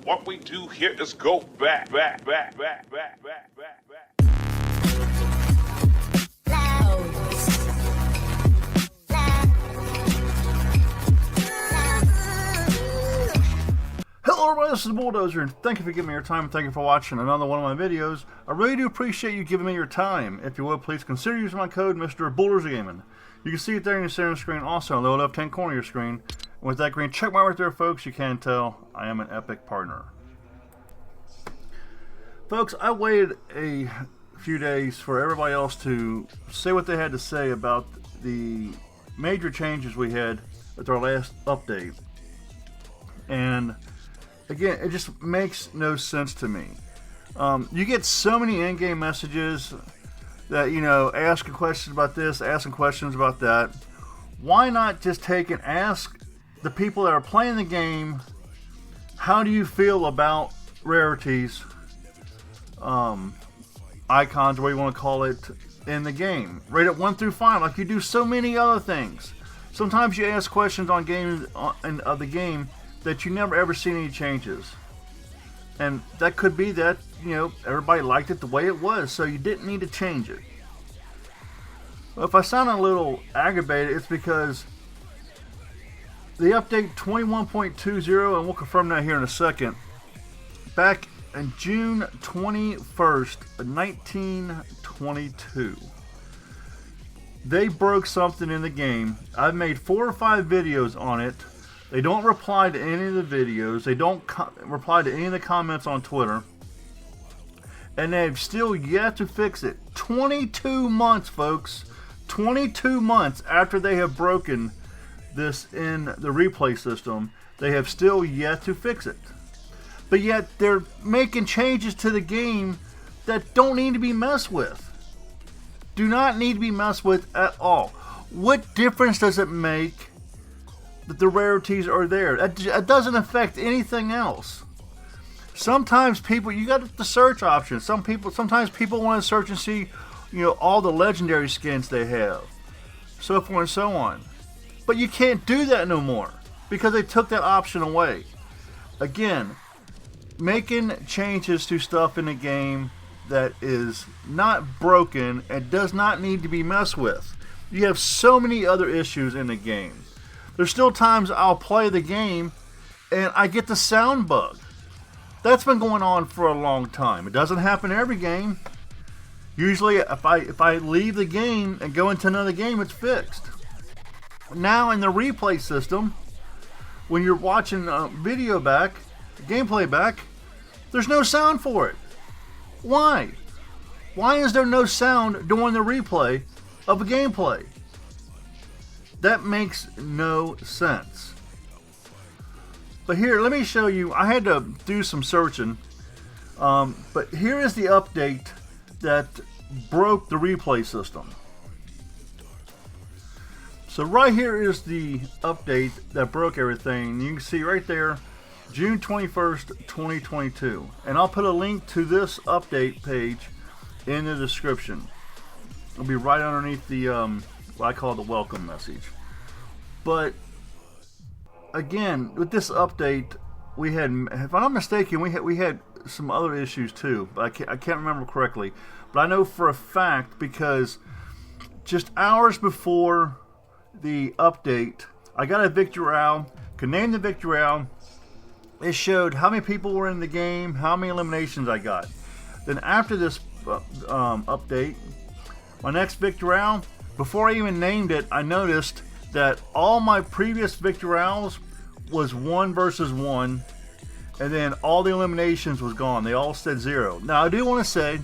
What we do here is go back. Hello everybody, this is Bulldozer, and thank you for giving me your time, and thank you for watching another one of my videos. I really do appreciate you giving me your time. If you would, please consider using my code, MrBulldozeRGamN. You can see it there in the center of the screen, also on the lower left-hand corner of your screen. And with that green check mark right there, folks, you can tell I am an epic partner. Folks, I waited a few days for everybody else to say what they had to say about the major changes we had with our last update. And again, it just makes no sense to me. You get so many in-game messages that, you know, asking questions about this, asking questions about that. Why not just take and ask the people that are playing the game, how do you feel about rarities, icons, or what you want to call it, in the game? Rate it 1 through 5 like you do so many other things. Sometimes you ask questions on games of the game that you never ever see any changes. And that could be that, you know, everybody liked it the way it was, so you didn't need to change it. Well, if I sound a little aggravated, it's because the update 21.20, and we'll confirm that here in a second, back in June 21st, 1922, they broke something in the game. I've made 4 or 5 videos on it. They don't reply to any of the videos. They don't reply to any of the comments on Twitter. And they've still yet to fix it. 22 months, folks. 22 months after they have broken this in the replay system, they have still yet to fix it. But yet they're making changes to the game that don't need to be messed with. Do not need to be messed with at all. What difference does it make that the rarities are there? It doesn't affect anything else. Sometimes people, you got the search option. Sometimes people want to search and see, you know, all the legendary skins they have, so forth and so on. But you can't do that no more because they took that option away. Again, making changes to stuff in the game that is not broken and does not need to be messed with. You have so many other issues in the game. There's still times I'll play the game and I get the sound bug. That's been going on for a long time. It doesn't happen every game. Usually if I leave the game and go into another game, it's fixed. Now in the replay system, when you're watching video back, gameplay back, there's no sound for it. Why? Why is there no sound during the replay of a gameplay? That makes no sense. But here, let me show you. I had to do some searching. But here is the update that broke the replay system. So right here is the update that broke everything. You can see right there, June 21st, 2022. And I'll put a link to this update page in the description. It'll be right underneath the what I call the welcome message. But again, with this update, we had, if I'm not mistaken, we had some other issues too, but I can't remember correctly. But I know for a fact because just hours before the update, I got a victory round, could name the victory round. It showed how many people were in the game, how many eliminations I got. Then after this update, my next victory round, before I even named it, I noticed that all my previous victory rounds was 1 versus 1, and then all the eliminations was gone. They all said 0. Now I do want to say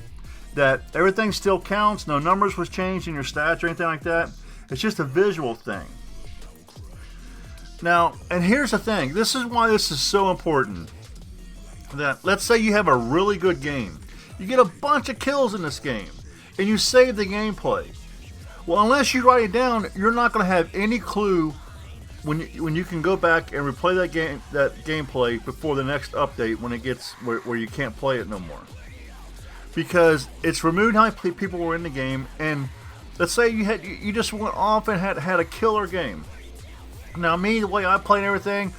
that everything still counts. No numbers was changed in your stats or anything like that. It's just a visual thing. Now, and here's the thing. This is why this is so important. That let's say you have a really good game. You get a bunch of kills in this game, and you save the gameplay. Well, unless you write it down, you're not going to have any clue when you can go back and replay that gameplay before the next update when it gets where you can't play it no more. Because it's removed how many people were in the game, and let's say you just went off and had a killer game. Now me, the way I play and everything,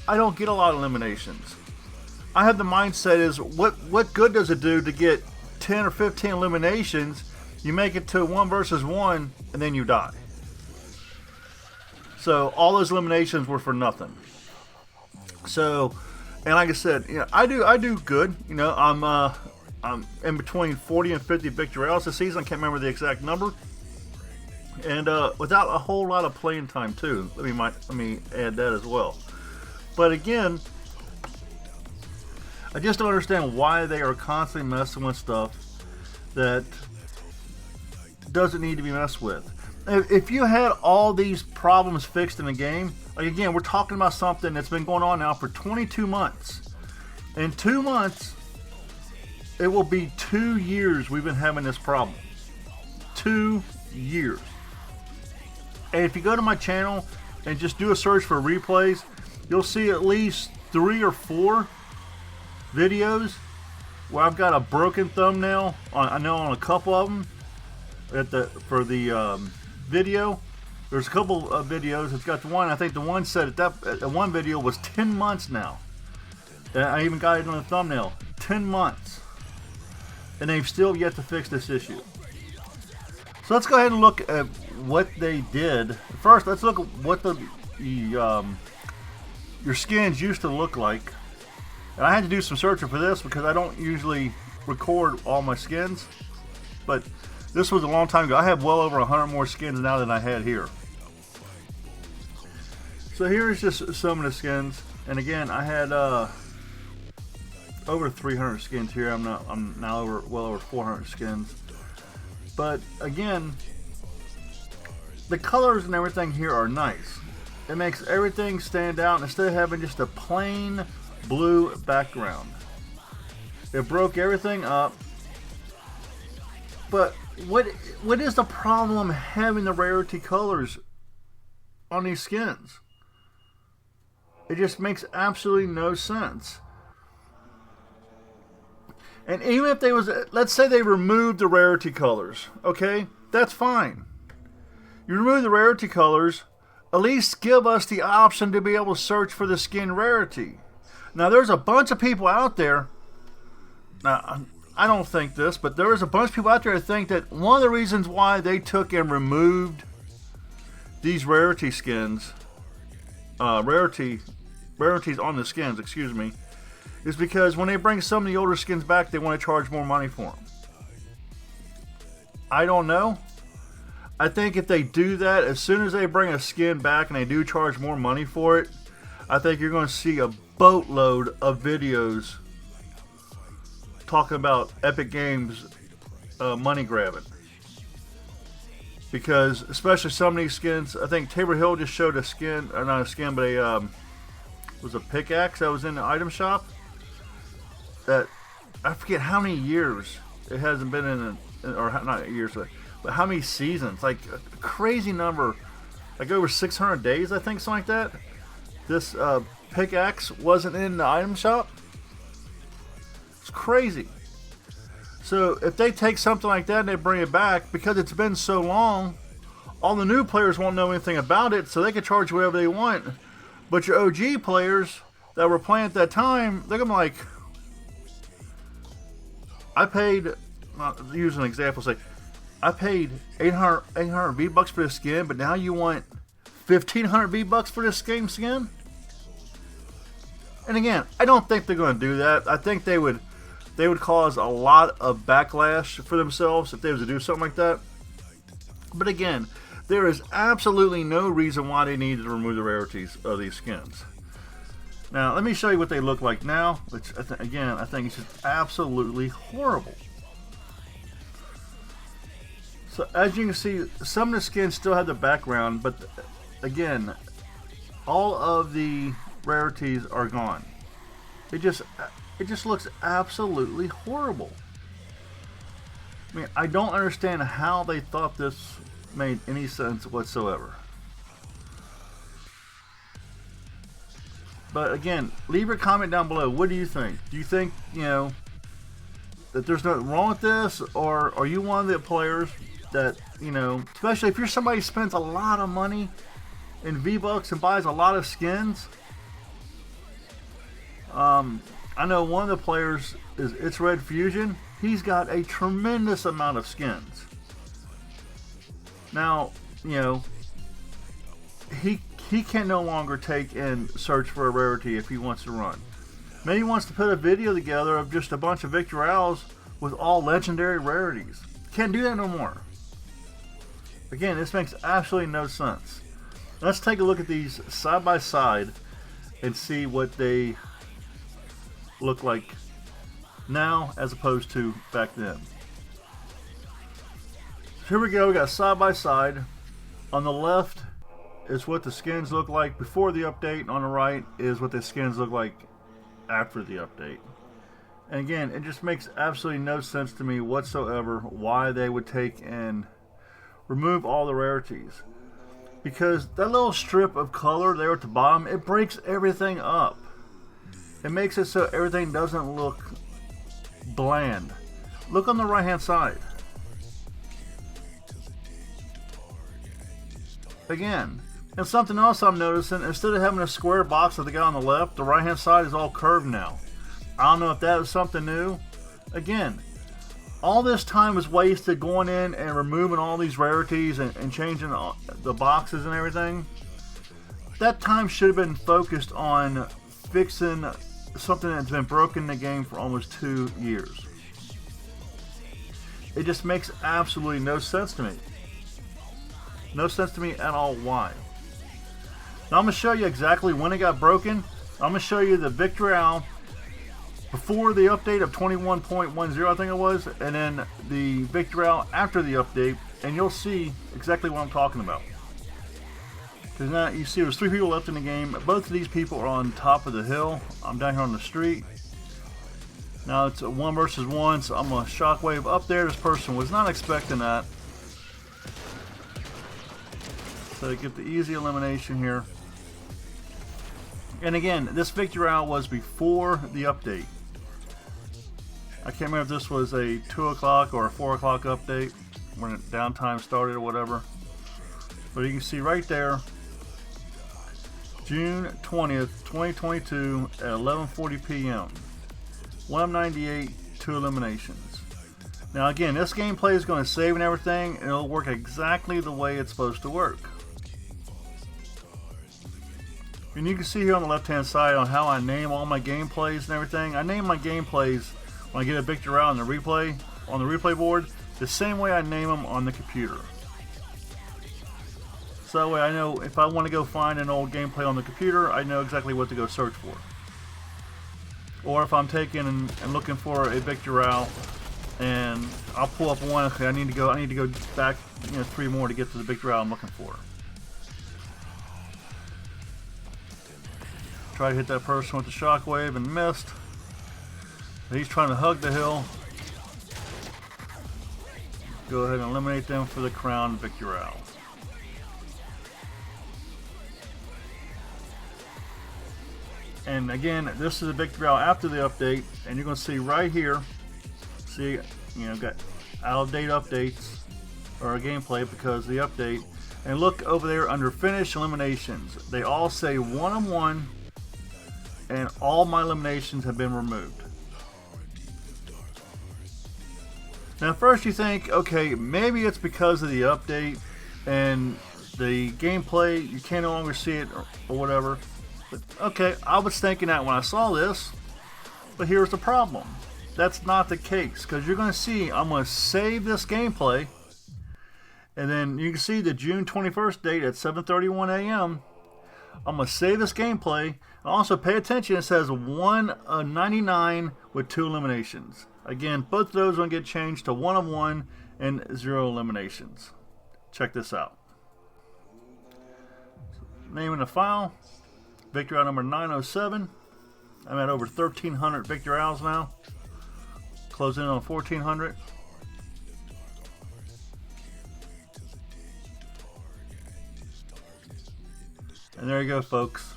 I don't get a lot of eliminations. I have the mindset is what good does it do to get 10 or 15 eliminations? You make it to 1 versus 1 and then you die. So all those eliminations were for nothing. So, and like I said, you know, I do good. You know, I'm in between 40 and 50 victory royales this season. I can't remember the exact number. And without a whole lot of playing time too. Let me add that as well. But again, I just don't understand why they are constantly messing with stuff that doesn't need to be messed with. If you had all these problems fixed in the game, like again, we're talking about something that's been going on now for 22 months. In 2 months, it will be 2 years we've been having this problem. 2 years. And if you go to my channel and just do a search for replays, you'll see at least 3 or 4 videos where I've got a broken thumbnail on, I know on a couple of them for the video. There's a couple of videos. It's got the one, I think the one said that one video was 10 months now. And I even got it on the thumbnail. 10 months. And they've still yet to fix this issue. So let's go ahead and look at what they did. First, let's look at what your skins used to look like. And I had to do some searching for this because I don't usually record all my skins. But this was a long time ago. I have well over 100 more skins now than I had here. So here's just some of the skins. And again, I had over 300 skins here. I'm now well over 400 skins. But again, the colors and everything here are nice. It makes everything stand out instead of having just a plain blue background. It broke everything up. But what is the problem having the rarity colors on these skins? It just makes absolutely no sense. And even if they was, let's say they removed the rarity colors, okay? That's fine. You remove the rarity colors, at least give us the option to be able to search for the skin rarity. Now there's a bunch of people out there, now I don't think this, but there is a bunch of people out there that think that one of the reasons why they took and removed these rarity skins, rarities on the skins, excuse me, is because when they bring some of the older skins back, they want to charge more money for them. I don't know. I think if they do that, as soon as they bring a skin back and they do charge more money for it, I think you're going to see a boatload of videos talking about Epic Games money grabbing. Because especially some of these skins, I think Tabor Hill just showed a skin, or not a skin, but was a pickaxe that was in the item shop. That I forget how many years it hasn't been in, or not years, but how many seasons? Like a crazy number, like over 600 days, I think, something like that. This pickaxe wasn't in the item shop. It's crazy. So if they take something like that and they bring it back, because it's been so long, all the new players won't know anything about it, so they can charge whatever they want. But your OG players that were playing at that time, they're gonna be like, I paid, use an example, say, I paid 800 V-Bucks for this skin, but now you want 1,500 V-Bucks for this skin? And again, I don't think they're going to do that. I think they would cause a lot of backlash for themselves if they was to do something like that. But again, there is absolutely no reason why they needed to remove the rarities of these skins. Now, let me show you what they look like now, which, again, I think is just absolutely horrible. So, as you can see, some of the skins still have the background, but, again, all of the rarities are gone. It just looks absolutely horrible. I mean, I don't understand how they thought this made any sense whatsoever. But again, leave your comment down below. What do you think? Do you think, you know, that there's nothing wrong with this? Or are you one of the players that, you know, especially if you're somebody who spends a lot of money in V-Bucks and buys a lot of skins? I I know one of the players is It's Red Fusion. He's got a tremendous amount of skins. Now, you know, he can no longer take and search for a rarity if he wants to run. Maybe he wants to put a video together of just a bunch of Victorials with all legendary rarities. Can't do that no more. Again, this makes absolutely no sense. Let's take a look at these side by side and see what they look like now as opposed to back then. So here we go, we got side by side. On the left is what the skins look like before the update, and on the right is what the skins look like after the update. And again, it just makes absolutely no sense to me whatsoever why they would take and remove all the rarities. Because that little strip of color there at the bottom, it breaks everything up. It makes it so everything doesn't look bland. Look on the right hand side. Again, and something else I'm noticing, instead of having a square box that they got on the left, the right hand side is all curved now. I don't know if that is something new. Again, all this time was wasted going in and removing all these rarities and changing the boxes and everything. That time should have been focused on fixing something that's been broken in the game for almost 2 years. It just makes absolutely no sense to me. No sense to me at all why. Now I'm going to show you exactly when it got broken. I'm going to show you the Victorial before the update of 21.10, I think it was, and then the Victorial after the update, and you'll see exactly what I'm talking about. Because now you see there's 3 people left in the game. Both of these people are on top of the hill. I'm down here on the street. Now it's a 1 versus 1, so I'm going to shockwave up there. This person was not expecting that. So get the easy elimination here. And again, this Victorial was before the update. I can't remember if this was a 2 o'clock or a 4 o'clock update when downtime started or whatever. But you can see right there, June 20th, 2022 at 11:40 p.m. 198, 2 eliminations. Now again, this gameplay is going to save and everything, and it'll work exactly the way it's supposed to work. And you can see here on the left hand side on how I name all my gameplays and everything. I name my gameplays when I get a Victorial on the replay board the same way I name them on the computer. So that way I know if I want to go find an old gameplay on the computer, I know exactly what to go search for. Or if I'm taking and looking for a Victorial and I'll pull up one, okay, I need to go back, 3 more to get to the Victorial I'm looking for. Try to hit that person with the shockwave and missed. He's trying to hug the hill. Go ahead and eliminate them for the crown Victorial. And again, this is a Victorial after the update, and you're going to see right here, got out of date updates or a gameplay because of the update. And look over there under finish eliminations. They all say 1-on-1. And all my eliminations have been removed. Now first you think, okay, maybe it's because of the update and the gameplay, you can no longer see it or whatever. But okay, I was thinking that when I saw this, but here's the problem. That's not the case, because you're going to see, I'm going to save this gameplay, and then you can see the June 21st date at 7:31 a.m. I'm going to save this gameplay. Also pay attention, it says 199 with 2 eliminations. Again, both of those are going to get changed to 1-on-1 and 0 eliminations. Check this out. Name in the file, Victorial number 907. I'm at over 1,300 Victorials now. Closing in on 1,400. And there you go, folks.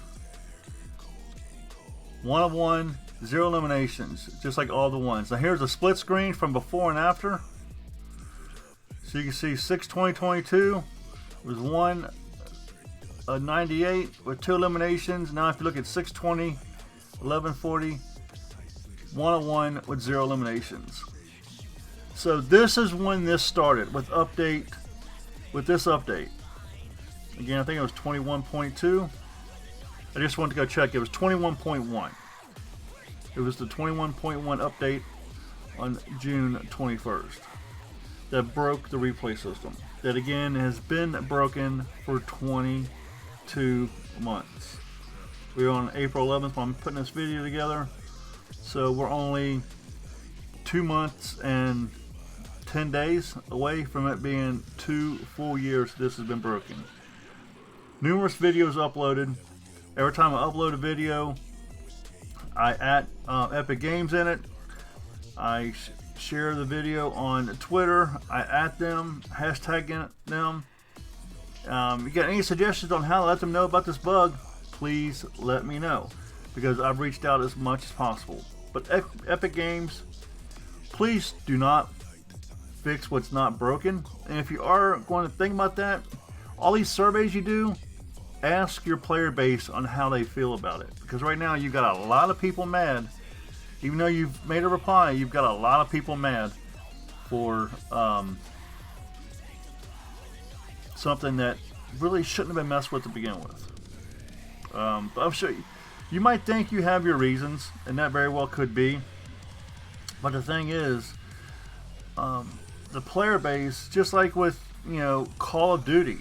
1-on-1, 0 eliminations, just like all the ones. Now here's a split screen from before and after. So you can see 6/20/22 was 198 with 2 eliminations. Now if you look at 6/20, 11/40, 101 with 0 eliminations. So this is when this started with this update. Again, I think it was 21.2. I just wanted to go check. It was 21.1. It was the 21.1 update on June 21st that broke the replay system. That again has been broken for 22 months. We're on April 11th when I'm putting this video together. So we're only 2 months and 10 days away from it being 2 full years this has been broken. Numerous videos uploaded. Every time I upload a video, I add Epic Games in it. I share the video on Twitter. I add them, hashtag them. You got any suggestions on how to let them know about this bug? Please let me know, because I've reached out as much as possible. But Epic Games, please do not fix what's not broken. And if you are going to think about that, all these surveys you do, ask your player base on how they feel about it. Because right now you've got a lot of people mad. Even though you've made a reply, you've got a lot of people mad for something that really shouldn't have been messed with to begin with. But I'm sure you might think you have your reasons, and that very well could be. But the thing is, the player base, just like with Call of Duty,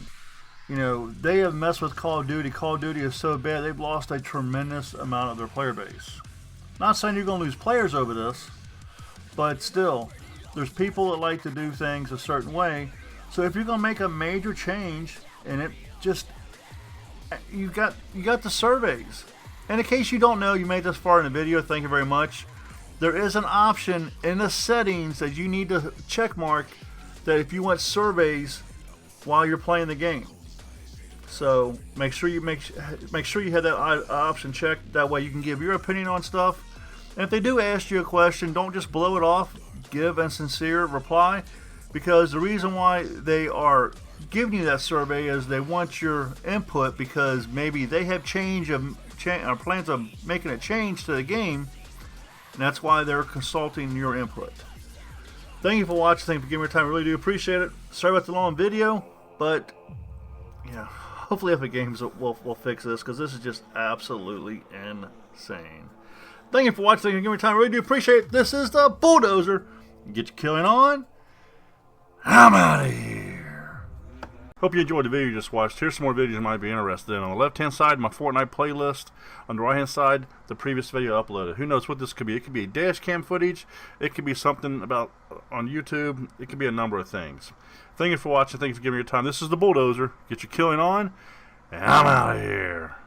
they have messed with Call of Duty. Call of Duty is so bad they've lost a tremendous amount of their player base. Not saying you're going to lose players over this, but still, there's people that like to do things a certain way. So if you're going to make a major change, and it just, you got the surveys. And in case you don't know, you made this far in the video, thank you very much. There is an option in the settings that you need to check mark that if you want surveys while you're playing the game. So make sure you have that option checked. That way you can give your opinion on stuff. And if they do ask you a question, don't just blow it off. Give a sincere reply, because the reason why they are giving you that survey is they want your input, because maybe they have plans of making a change to the game, and that's why they're consulting your input. Thank you for watching. Thank you for giving me your time. I really do appreciate it. Sorry about the long video, but yeah, hopefully Epic Games will fix this, because this is just absolutely insane. Thank you for watching. Thank you for giving me your time. I really do appreciate it. This is the Bulldozer. Get your killing on. I'm out of here. Hope you enjoyed the video you just watched. Here's some more videos you might be interested in. On the left-hand side, my Fortnite playlist. On the right-hand side, the previous video uploaded. Who knows what this could be? It could be dash cam footage. It could be something about on YouTube. It could be a number of things. Thank you for watching. Thank you for giving me your time. This is the Bulldozer. Get your killing on. And I'm out of here.